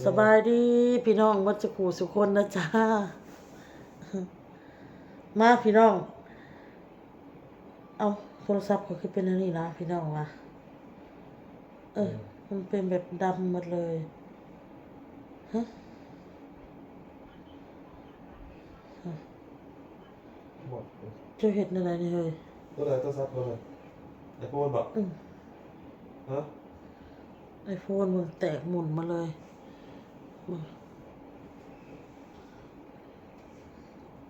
สบายดีพี่น้องวัดจะขู่สุคนนะจ๊ะมาพี่น้องเอาโทรศัพท์ก็คือเป็นอันนี้นะพี่น้องว่ะมันเป็นแบบดำหมดเลยฮะหมดเจ้าเห็ดอะไรนี่เฮ้ยตัวไหนตัวซับตัวไหนไอโฟนบอกฮะไอโฟนมึงแตกหมุนมาเลย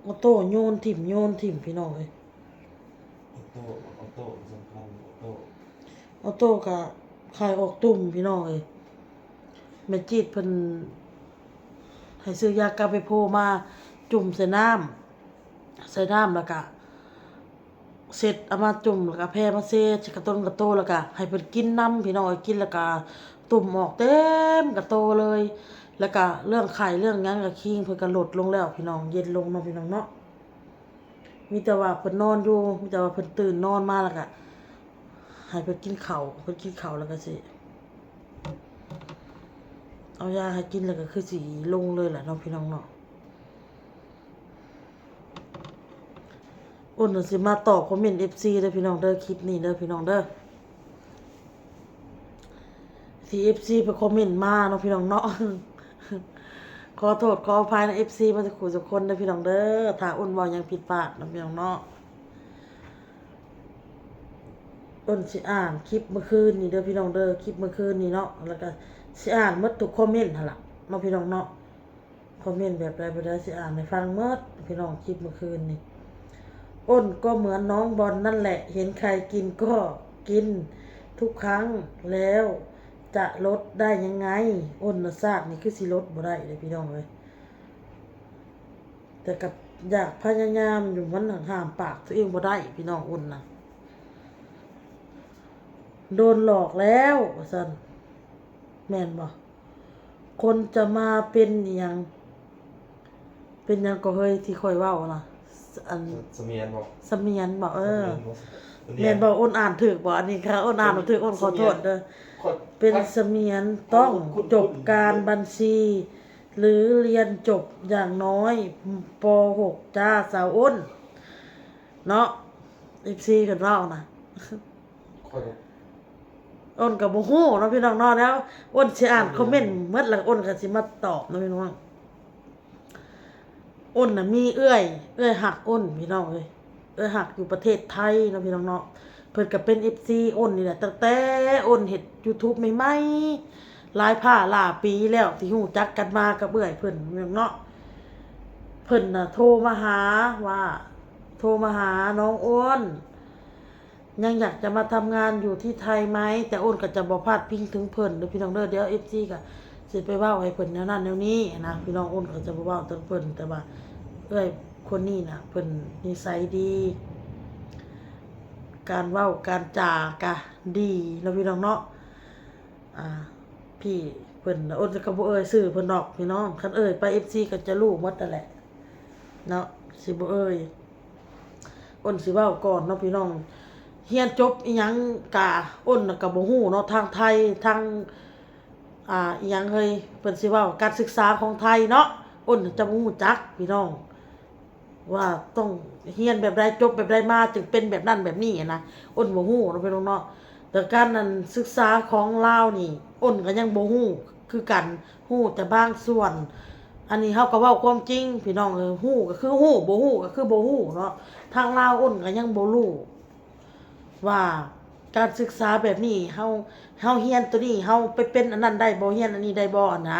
ออโต้โยนถิ่มพี่น้องเลยออโต้สำคัญออโต้กับคายออกตุ่มพี่น้องเลยแม่จีดเพิ่นให้ซื้อยากาไปโพมาจุ่มใส่น้ำแล้วก็เสร็จเอามาจุ่มแล้วก็แผ่มาเซชกระโตแล้วก็ให้เพิ่นกินน้ำพี่น้องกินแล้วก็ตุ่มออกเต็มกระโตเลยแล้วก็เรื่องไข่เรื่องงั้นก็คิงเพิ่นก็ลดลงแล้วพี่น้องเย็นลงเนาะพี่น้องเนาะมีแต่ว่าเพิ่นนอนอยู่มีแต่ว่าเพิ่นตื่นนอนมาแล้วก็ให้เพิ่นกินข้าวแล้วก็สิเอายาให้กินแล้วก็คือสิลงเลยแหละเนาะพี่น้องเนาะอ้นสิมาตอบคอมเมนต์ FC เด้อพี่น้องเด้อคลิปนี้เด้อพี่น้องเด้อFC ไปคอมเมนต์มาเนาะพี่น้องเนาะขอโทษขออภัยนะ FC มาสักคู่สักคนเด้อพี่น้องเด้อถ้าอ้นเว้าหยังผิดพลาดเนาะพี่น้องเนาะอ้นสิอ่านคลิปเมื่อคืนนี่เด้อพี่น้องเด้อคลิปเมื่อคืนนี่เนาะแล้วก็สิอ่านหมดทุกคอมเมนต์หั่นล่ะเนาะพี่น้องเนาะคอมเมนต์แบบใดบ่ได้สิอ่านให้ฟังหมดพี่น้องคลิปเมื่อคืนนี่อ้นก็เหมือนน้องบอลนั่นแหละเห็นใครกินก็กินทุกครั้งแล้วจะลดได้ยังไงอ้นน่ะทราบนี่คือสิลดบ่ได้เลยพี่น้องเลยแต่กับอยากพยายามอยู่มันห้ามปากตัวเองบ่ได้พี่น้องอ้นน่ะโดนหลอกแล้วว่าซั่นแม่นบ่คนจะมาเป็นอิหยังก็เฮ้ยที่ค่อยเว้าน่ะอันเสมียนบอกเสมียนบ่แม่นบ่อ้นอ่านถูกบ่อันนี้ค่ะอ้นอ่านบ่ถูกอ้นขอโทษเด้อเป็นเสมียนต้องจบการบัญชี หรือเรียนจบอย่างน้อยป .6 จ้าสาวอ้นเนาะ FC เพิ่นเว้าน่ะอ้นก็บ่ฮู้เนาะพี่น้องเนาะแล้วอ้นสิอ่านคอมเมนต์หมดแล้วอ้นก็สิมาตอบเนาะพี่น้องอ้นน่ะมีเอื้อยหักอ้นพี่น้องเอ้ยหักอยู่ประเทศไทยเนาะพี่น้องเนาะเพิ่นก็เป็น FC อ้นนี่แหละตั้งแต่อ้นเฮ็ด YouTube ใหม่ๆหลายปีแล้วที่ฮู้จักกันมากับเอื้อยเพิ่นพี่น้องเนาะเพิ่นน่ะโทรมาหาน้องอ้นยังอยากจะมาทำงานอยู่ที่ไทยไหมแต่อ้นก็จะบ่พาดพิงถึงเพิ่นเด้อพี่น้องเด้อเดี๋ยว FC ก็สิไปเว้าให้เพิ่นแนวนั้นแนวนี้นะพี่น้องอ้นก็จะบ่เว้าถึงเพิ่นแต่ว่าคนนี้น่ะเพิ่นนิสัยดีการเว้าการจากะดีแล้วพี่น้องเนาะพี่เพิ่นอ้นจะก็บ่ชื่อเพิ่นดอกพี่น้องคันไป FC ก็จะรู้หมดนั่นแหละเนาะสิบ่อ้นสิเว้าก่อนเนาะพี่น้องเรียนจบอีหยังกะอ้นน่ะก็บ่ฮู้เนาะทางไทยทางอีหยังเฮ้ยเพิ่นสิเว้าการศึกษาของไทยเนาะอ้นจะบ่ฮู้จักพี่น้องว่าต้องเรียนแบบใดจบแบบใดมาจึงเป็นแบบนั้นแบบนี้นะอ้นบ่ฮู้เนาะพี่น้องเนาะแต่การนั้นศึกษาของลาวนี่อ้นก็ยังบ่ฮู้คือกันฮู้แต่บางส่วนอันนี้เฮาก็เว้าความจริงพี่น้องฮู้ก็คือฮู้บ่ฮู้ก็คือบ่ฮู้เนาะทางลาวอ้นก็ยังบ่รู้ว่าการศึกษาแบบนี้เฮาเรียนตัวนี้เฮาไปเป็นอันนั้นได้บ่เรียนอันนี้ได้บ่นะ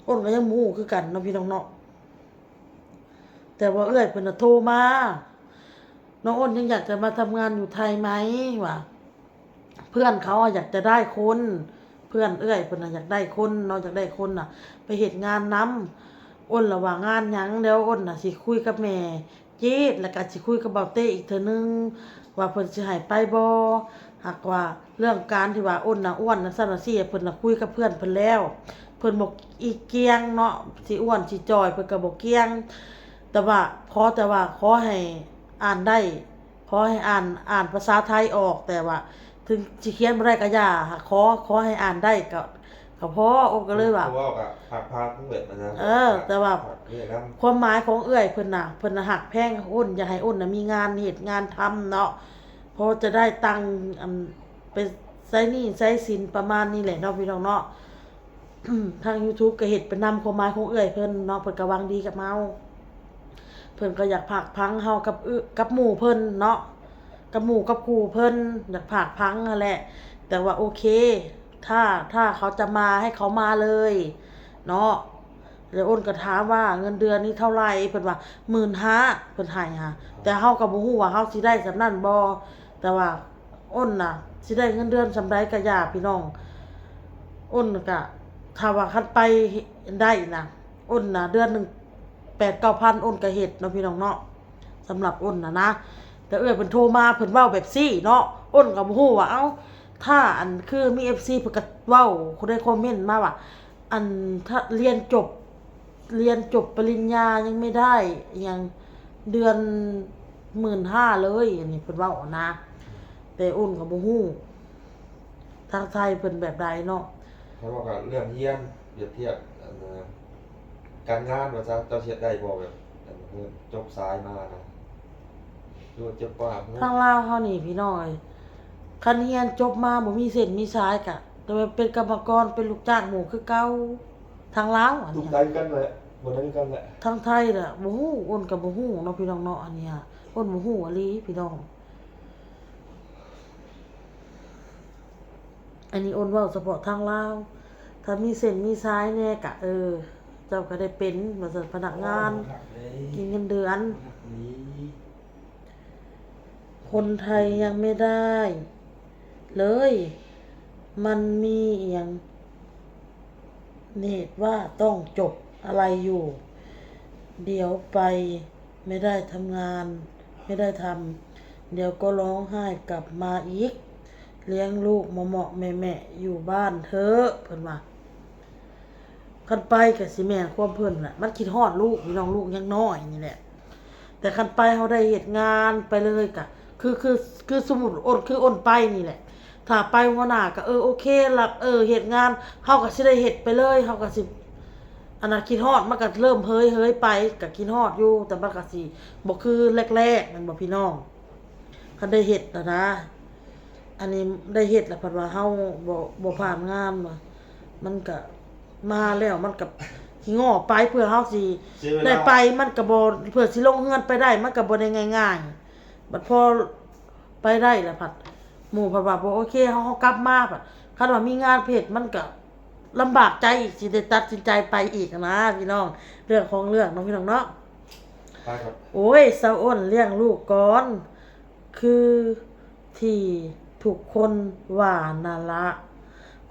อ้นก็ยังบ่ฮู้คือกันเนาะพี่น้องเนาะแต่ว่าเพิ่นน่ะโทรมาน้องอ้นยังอยากจะมาทำงานอยู่ไทยไหมว่าเพื่อนเขาอยากจะได้คนเพื่อนเพิ่นน่ะอยากได้คนเนาะอยากได้คนน่ะไปเฮ็ดงานนำอ้นละว่างานหยังแล้วอ้นน่ะสิคุยกับแม่เจี๊ดแล้วก็สิคุยกับเบาเต้อีกเทื่อนึงว่าเพิ่นสิให้ไปบ่หากว่าเรื่องการที่ว่าอ้นน่ะอ้วนน่ะซั่นน่ะซี่เพิ่นน่ะคุยกับเพื่อนเพิ่นแล้วเพิ่นบอกอีเกียงเนาะสิอ้วนสิจอยเพิ่นก็บ่เกียงแต่ว่าขอให้อ่านได้ขอให้อ่านภาษาไทยออกแต่ว่าถึงสิเขียนบ่ได้ก็อย่าขอให้อ่านได้ ก็พออ้นก็เลยว่า เพราะว่ากับพาเกิดมานะ แต่ว่า เนี่ยครับ ความหมายของเอื้อยเพิ่นน่ะเพิ่นน่ะหักแพงอ้นอย่าให้อ้นน่ะมีงานเฮ็ดงานทำเนาะเพราะจะได้ตังค์ไปใช้หนี้ใช้สินประมาณนี้แหละเนาะพี่น้องเนาะ ทาง YouTube ก็เฮ็ดเป็นนำความหมายของเอื้อยเพิ่นเนาะเพิ่นก็หวังดีกับเฮาเพิ่นก็อยากผากพังเฮากับหมู่เพิ่นเนาะกับหมู่กับครูเพิ่นอยากผากพังนั่นแหละ แต่ว่าโอเค ถ้าเขาจะมาให้เขามาเลยเนาะแล้วอ้นก็ถามว่าเงินเดือนนี้เท่าไหร่เพิ่นว่า 15,000 เพิ่นให้ค่ะแต่เฮาก็บ่ฮู้ว่าเฮาสิได้สำนั้นบ่แต่ว่าอ้นน่ะสิได้เงินเดือนสำใดก็ย่าพี่น้องอ้นก็ถ้าว่าคันไปได้นะอ้นน่ะเดือนหนึง 8-9,000 อ้นก็เฮ็ดเนาะพี่น้องเนาะสำหรับอ้นน่ะนะแต่เพิ่นโทรมาเพิ่นเว้าแบบซี่เนาะอ้นก็บ่ฮู้ว่าเอ้าถ้าอันคือมี FC เพิ่นก็เว้าคนได้คอมเมนต์มาว่าอันถ้าเรียนจบปริญญายังไม่ได้ยังเดือน 15,000 เลยอันนี้เพิ่นเว้านะแต่อ้นก็บ่ฮู้ทางไทยเพิ่นแบบใดเนาะ เขาบอกว่าเรื่องเฮียนเปรียบเทียบการงานว่าจะเจ้าเช็ดได้บ่แบบจบสายมานะดูจบว่า ทางลาวเฮานี่พี่น้อยคันเรียนจบมาบ่มีเส้นมีสายกะแต่ว่าเป็นกรรมกรเป็นลูกจ้างหมู่คือเก่าทางลาวอัน ทุก เนี้ย ใจกันแหละบ่นั้นกันแหละ ทางไทยน่ะบ่ฮู้อ้นก็บ่ฮู้เนาะพี่น้องเนาะอันเนี้ยอ้นบ่ฮู้อะลีพี่น้องอันนี้อ้นเว้าเฉพาะทางลาวถ้ามีเส้นมีสายแน่กะเจ้าก็ได้เป็นว่าซั่นพนักงานกินเงินเดือน คนไทยยังไม่ได้เลยมันมีอย่างเหตุว่าต้องจบอะไรอยู่เดี๋ยวไปไม่ได้ทำงานไม่ได้ทำเดี๋ยวก็ร้องไห้กลับมาอีกเลี้ยงลูกเหมาะๆแม่ๆอยู่บ้านเถอะเพิ่นว่าคันไปก็สิแม่นความเพิ่นน่ะมันคิดฮอดลูกพี่น้องลูกยังน้อยนี่แหละแต่คันไปเฮาได้เฮ็ดงานไปเลยก็คือสมมุติอ้นคืออ้นไปนี่แหละถ้าไปหัวหน้าก็โอเครับเฮ็ดงานเฮาก็สิได้เฮ็ดไปเลยเฮาก็สิอันน่ะคิดฮอดมันก็เริ่มเฮ้ยไปก็คิดฮอดอยู่แต่มันก็สิบ่คือแรกๆนั่นบ่พี่น้องคันได้เฮ็ดแล้วนะอันนี้ได้เฮ็ดแล้วเพิ่นว่าเฮาบ่ผ่านงานว่ะมันก็มาแล้วมันก็สิง้อไปเพื่อเฮาสิได้ไปมันก็บ่เพื่อสิลงเฮือนไปได้มันก็บ่ได้ง่ายๆบัดพอไปได้แล้วผัดหมู่เพิ่นว่าบ่โอเคเฮากลับมาผัดคันว่ามีงานเพจมันก็ลำบากใจอีกสิได้ตัดสินใจไปอีกนะพี่น้องเรื่องของเรื่องน้องพี่น้องเนาะ ไปครับ โอ้ยสาวอ้นเลี้ยงลูกก่อนคือที่ทุกคนว่านั่นละ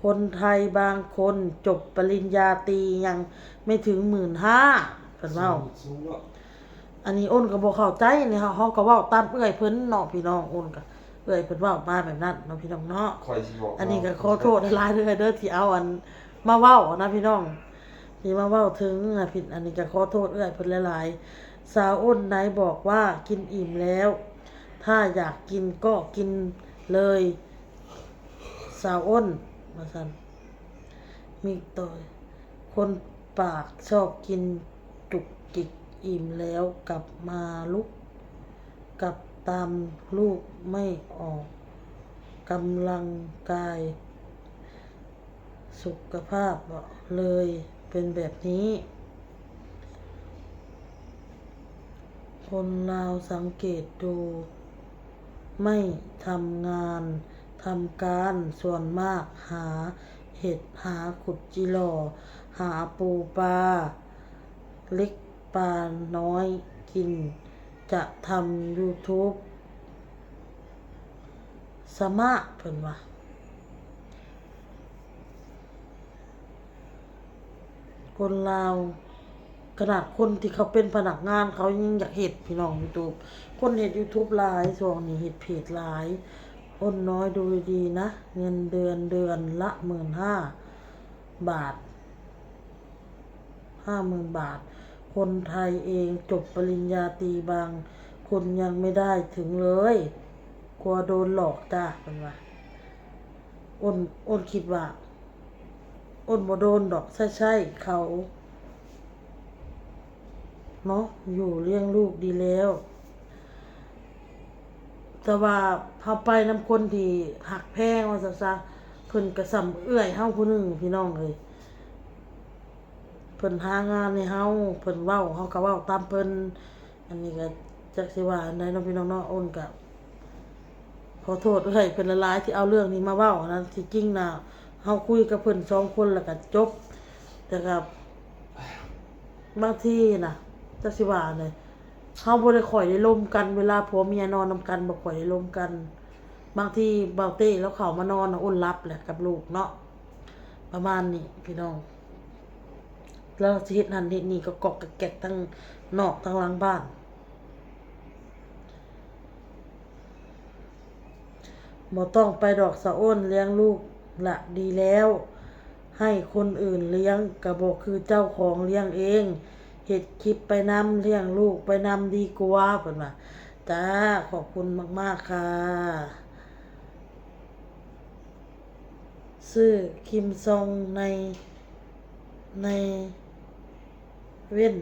คนไทยบางคนจบปริญญาตรียังไม่ถึง 15,000 เพิ่นเว้า สู้เนาะ อันนี้อ้นก็บ่เข้าใจนี่เฮาก็เว้าตามเอื้อยเพิ่นเนาะพี่น้องอ้นก็เอื้อยเพิ่นเว้ามาแบบนั้นเนาะพี่น้องเนาะ คอยสิบอก อันนี้ก็ขอโทษหลายๆเด้อที่เอาอันมาเว้านะพี่น้องที่มาเว้าถึงผิดอันนี้ก็ขอโทษเอื้อยเพิ่นหลายๆสาวอ้นไหนบอกว่ากินอิ่มแล้ว ถ้าอยากกินก็กินเลยสาวอ้นว่าซั่นมีต่อยคนปากชอบกินจุกจิกอิ่มแล้วกลับมาลุกกลับตามลูกไม่ออกกำลังกายสุขภาพเลยเป็นแบบนี้ คนลาวสังเกตดูไม่ทำงานทำการส่วนมากหาเห็ดหาขุดจิหล่อหาปูปลาเล็กปลาน้อยกินจะทำ YouTube สมะเพิ่นว่าคนลาวขนาดคนที่เขาเป็นพนักงานเขายังอยากเฮ็ดพี่น้อง YouTube คนเฮ็ด YouTube หลายช่วงนี้เฮ็ดเพจหลายอ้นน้อยดูดีๆนะเงินเดือนละ 15,000 บาท 50,000 บาทคนไทยเองจบปริญญาตรีบางคนยังไม่ได้ถึงเลยกลัวโดนหลอกจ้าเพิ่นว่าอ้นคิดว่า อ้นบ่โดนดอกใช่ๆเขาเนาะอยู่เลี้ยงลูกดีแล้ว แต่ว่าเฮาไปนำคนที่หักแพงว่าซั่นซะเพิ่นก็ส่ำเอื้อยเฮาผู้หนึงพี่น้องเอ้ยเพิ่นหางานให้เฮาเพิ่นเว้าเฮาก็เว้าตามเพิ่นอันนี้ก็จักสิว่าอันใดเนาะพี่น้องเนาะอ้นก็ขอโทษเอื้อยเพิ่นหลายๆที่เอาเรื่องนี้มาเว้านะที่จริงน่ะเฮาคุยกับเพิ่น2คนแล้วก็จบแต่ก็บางทีน่ะจักสิว่าเลยเฮาบ่ได้ค่อยได้ร่วมกันเวลาผัวเมียนอนนำกันบ่ค่อยได้ร่วมกัน บางทีเบาเต้แล้วเขามานอนน่ะอ้นรับแหละกับลูกเนาะประมาณนี้พี่น้องแล้วสิเฮ็ดนั่นเฮ็ดนี่ก็กอกกะแกกทั้งนอกทั้งหลังบ้านบ่ต้องไปดอกสะอ้นเลี้ยงลูกละดีแล้ว ให้คนอื่นเลี้ยงก็บ่คือเจ้าของเลี้ยงเองเฮ็ดคลิปไปนำเลี้ยงลูกไปนำดีกว่าเพิ่นว่าจ้าขอบคุณมากๆค่ะซื้อคิมซองในเว้น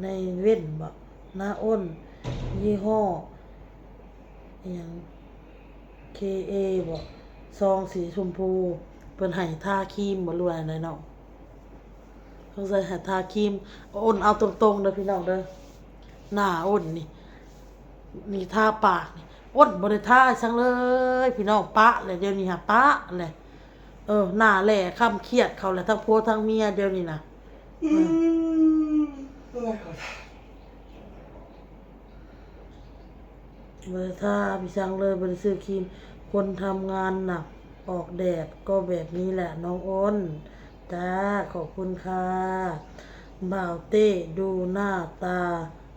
ในเว้นบ่นาอ้นยี่ห้ออิหยัง KA บ่ซองสีชมพูเพิ่นให้ทาครีมบ่รู้อะไรเนาะสงสัยให้ทาครีมอ้นเอาตรงๆเด้อพี่น้องเด้อหน้าอ้นนี่ทาปากนี่อ้นบ่ได้ทาซังเลยพี่น้องปะเลยเดี๋ยวนี้หาปะเลยหน้าแหล่ค่ำเครียดเขาแหละทั้งผัวทั้งเมียเดี๋ยวนี้น่ะบ่ได้ทาพี่ซังเลยบ่ได้ซื้อครีมคนทำงานหนักออกแดดก็แบบนี้แหละน้องอ้นจ้าขอบคุณค่ะบ่าวเต้ดูหน้าตา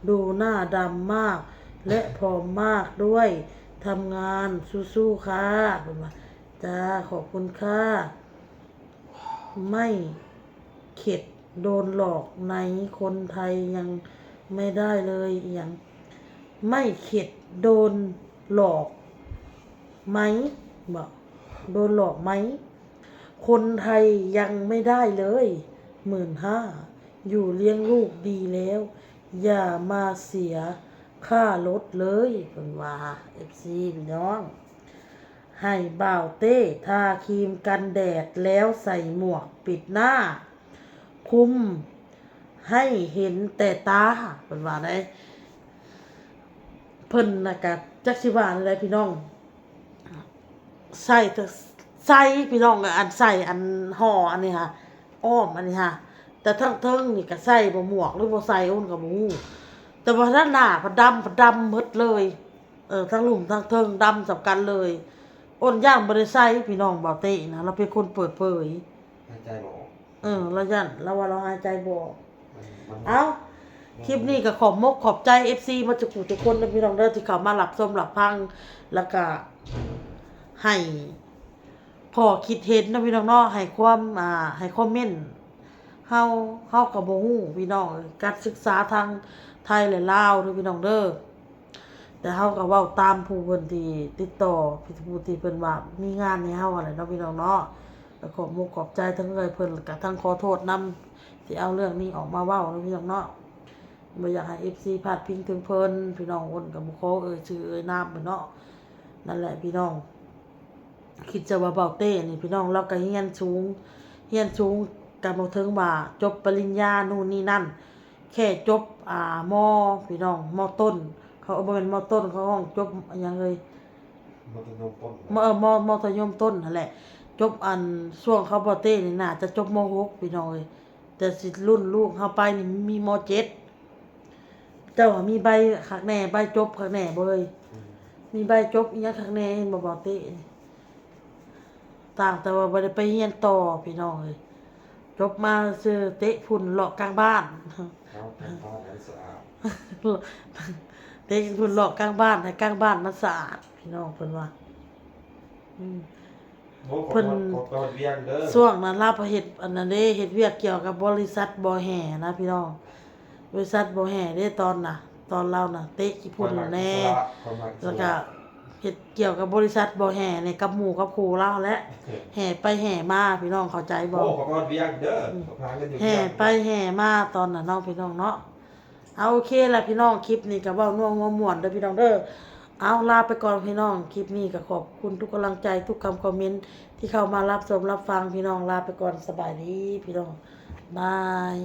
ดูหน้าดำมากและผอมมากด้วยทำงานสู้ๆค่ะเพิ่นว่าจ้าขอบคุณค่ะไม่เข็ดโดนหลอกในคนไทยยังไม่ได้เลยอหยังไม่เข็ดโดนหลอกไหมบอกโดนหลอกไหมคนไทยยังไม่ได้เลย15,000อยู่เลี้ยงลูกดีแล้วอย่ามาเสียค่ารถเลยเพิ่นว่า FC พี่น้องให้บ่าวเต้ทาครีมกันแดดแล้วใส่หมวกปิดหน้าคุมให้เห็นแต่ตาเพิ่นว่าได้เพิ่นน่ะก็จักสิว่าอะไรพี่น้องใส่พี่น้องอันใส่อันห่ออันนี้ค่ะอ้อมอันนี้ค่ะแต่ทั้งเทิงนี่ก็ใส่บ่หมวกหรือบ่ใส่อ้นก็บ่ฮู้แต่ว่าด้านหน้าพดำหมดเลยทั้งลุ่มทั้งเทิงดำสำกันเลยอ้นย่างบ่ได้ใส่พี่น้องบ่าวเต้นะเราเป็นคนเปิดเผยหายใจบ่ออกเราย่านเราว่าเราหายใจบ่ออกมัน เอ้าคลิปนี้ก็ขอบใจ FC มาจากทุกคนนะพี่น้องเด้อที่เข้ามารับชมรับฟังแล้วก็ให้พอคิดเห็นนะพี่น้องเนาะให้ความให้คอมเมนต์เฮาก็บ่ฮู้พี่น้องการศึกษาทางไทยและลาวเด้อพี่น้องเด้อแต่เฮาก็เว้าตามผู้เพิ่นที่ติดต่อผู้ที่เพิ่นว่ามีงานให้เฮาอะไรเนาะพี่น้องเนาะก็ขอบใจทั้งเอ่ยเพิ่นก็ทั้งขอโทษนำที่เอาเรื่องนี้ออกมาเว้าเนาะพี่น้องเนาะบ่อยากให้ FC พาดพิงถึงเพิ่นพี่น้องอ้นก็บ่ขอชื่อนามเพิ่นเนาะนั่นแหละพี่น้องคิดจะว่าเบาเต้นี่พี่น้องเราก็เรียนสูงก็บ่ถึงว่าจบปริญญานู่นนี่นั่นแค่จบมพี่น้องมต้นเขาบ่แม่นมต้นเขาห้องจบอิหยังเลยมัธยมต้นมธยมต้นนั่นแหละจบอันช่วงเขาเบาเต้นี่น่าจะจบม6พี่น้องเอ้ยแต่สิรุ่นลูกเฮาไปนี่มีม7เจ้ามีใบคักแน่ใบจบคักแน่บ่เอ้ยมีใบจบอีหยังคักแน่เห็นบ่เบาเต้ต่างแต่ว่าบ่ได้ไปเรียนต่อพี่น้องเอ้ยจบมาซื้อเตะฝุ่นเลาะกลางบ้านเตะฝุ่นเลาะกลางบ้านให้กลางบ้านมันสะอาดพี่น้องเพิ่นว่าเพิ่นช่วงนั้นลาเฮ็ดอันนั้นเด้เฮ็ดเวียกเกี่ยวกับบริษัทบ่อแห่นะพี่น้องบริษัทบ่อแห่เด้ตอนเราน่ะเตะขี้ฝุ่นแน่แล้วก็ เฮ็ดเกี่ยวกับบริษัทบ่แห่ในกับหมู่กับครูเราและแห่ไปแห่มาพี่น้องเข้าใจบ่ โอ้ขอพรเวียงเด้อขอพากันอยู่ แห่ เวียง ไปแห่มาตอนน่ะน้องพี่น้องเนาะเอาโอเคล่ะพี่น้องคลิปนี้ก็เว้าน่วงหัวม่วนเด้อพี่น้องเด้อเอาลาไปก่อนพี่น้องคลิปนี้ก็ขอบคุณทุกกำลังใจทุกคำคอมเมนต์ที่เข้ามารับชมรับฟังพี่น้องลาไปก่อนสบายดีพี่น้องบาย